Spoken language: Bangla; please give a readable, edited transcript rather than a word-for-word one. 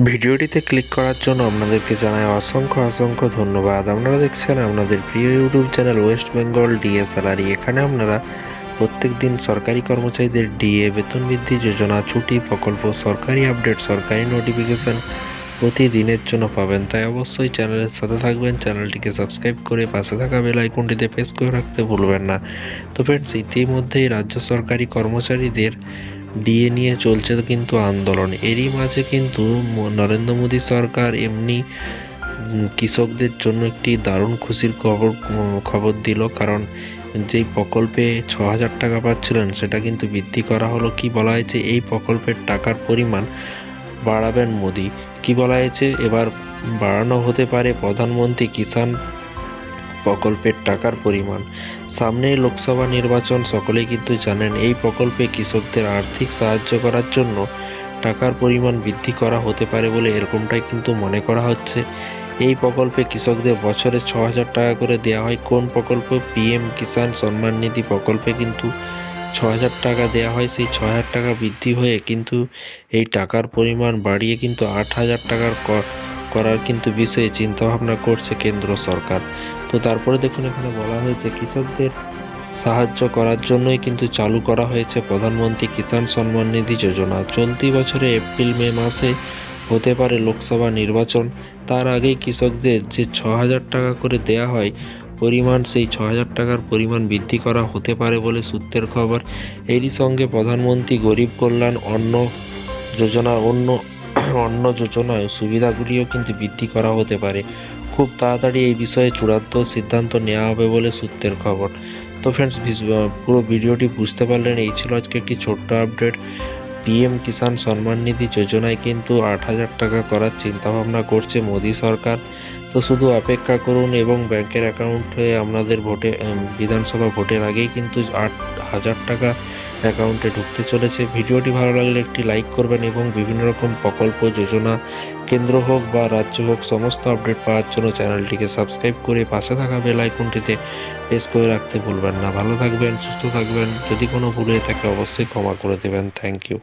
ভিডিওটিতে ক্লিক করার জন্য আপনাদেরকে জানাই অসংখ্য ধন্যবাদ। আপনারা দেখছেন আপনাদের প্রিয় YouTube channel West Bengal DA salary. এখানে আপনারা প্রত্যেক দিন সরকারি কর্মচারীদের ডিএ, বেতন বৃদ্ধি যোজনা, ছুটি, প্রকল্প, সরকারি আপডেট, সরকারি নোটিফিকেশান প্রতিদিনের জন্য পাবেন। তাই অবশ্যই চ্যানেলের সাথে থাকবেন, চ্যানেলটিকে সাবস্ক্রাইব করে পাশে থাকা বেল আইকনটিতে প্রেস করে রাখতে ভুলবেন না। তো ফ্রেন্ডস, ইতিমধ্যেই রাজ্য সরকারি কর্মচারীদের ডিএ নিয়ে চলছে কিন্তু আন্দোলন। এরই মাঝে কিন্তু নরেন্দ্র মোদী সরকার এমনি কৃষকদের জন্য একটি দারুণ খুশির খবর দিল। কারণ যেই প্রকল্পে 6,000 টাকা পাচ্ছিলেন সেটা কিন্তু বৃদ্ধি করা হলো। কি বলা হয়েছে, এই প্রকল্পের টাকার পরিমাণ বাড়াবেন মোদি। কি বলা হয়েছে, এবার বাড়ানো হতে পারে প্রধানমন্ত্রী কিষাণ প্রকল্পের টাকার পরিমাণ। সামনে লোকসভা নির্বাচন, সকলেই কিন্তু জানেন। এই প্রকল্পে কৃষকদের আর্থিক সাহায্য করার জন্য টাকার পরিমাণ বৃদ্ধি করা হতে পারে বলে এরকমটাই কিন্তু মনে করা হচ্ছে। এই প্রকল্পে কৃষকদের বছরে 6,000 টাকা করে দেওয়া হয়। কোন প্রকল্প? পিএম কিষাণ সম্মান নিধি প্রকল্পে কিন্তু 6,000 টাকা দেওয়া হয়। সেই 6,000 টাকা বৃদ্ধি হয়ে কিন্তু এই টাকার পরিমাণ বাড়িয়ে কিন্তু 8,000 টাকার করার কিন্তু বিষয়ে চিন্তাভাবনা করছে কেন্দ্র সরকার। তো তারপরে দেখুন, এখানে বলা হয়েছে কৃষকদের সাহায্য করার জন্যই কিন্তু চালু করা হয়েছে প্রধানমন্ত্রী কিষাণ সম্মান নিধি যোজনা। চলতি বছরে এপ্রিল-মে মাসে হতে পারে লোকসভা নির্বাচন। তার আগেই কৃষকদের যে 6,000 টাকা করে দেয়া হয় পরিমাণ, সেই 6,000 টাকার পরিমাণ বৃদ্ধি করা হতে পারে বলে সূত্রের খবর। এরই সঙ্গে প্রধানমন্ত্রী গরিব কল্যাণ অন্ন যোজনায় সুবিধাগুলিও কিন্তু বৃদ্ধি করা হতে পারে। খুব তাড়াতাড়ি এই বিষয়ে চূড়ান্ত সিদ্ধান্ত নেওয়া হবে বলে সূত্রের খবর। তো ফ্রেন্ডস, পুরো ভিডিওটি বুঝতে পারলেন। এই ছিল আজকে একটি ছোট্ট আপডেট। পিএম কিষাণ সম্মান নিধি যোজনায় কিন্তু 8,000 টাকা করার চিন্তাভাবনা করছে মোদী সরকার। তো শুধু অপেক্ষা করুন, এবং ব্যাংকের অ্যাকাউন্টে আপনাদের বিধানসভা ভোটের আগেই কিন্তু 8,000 টাকা অ্যাকাউন্টে ঢুকতে চলেছে। ভিডিওটি ভালো লাগলে একটি লাইক করবেন, এবং বিভিন্ন রকম প্রকল্প, যোজনা, কেন্দ্র হোক বা রাজ্য হোক, সমস্ত আপডেট পাওয়ার জন্য চ্যানেলটিকে সাবস্ক্রাইব করে পাশে থাকা বেল আইকনটিতে প্রেস করে রাখতে ভুলবেন না। ভালো থাকবেন, সুস্থ থাকবেন। যদি কোনো ভুল হয়ে থাকে অবশ্যই ক্ষমা করে দেবেন। Thank you.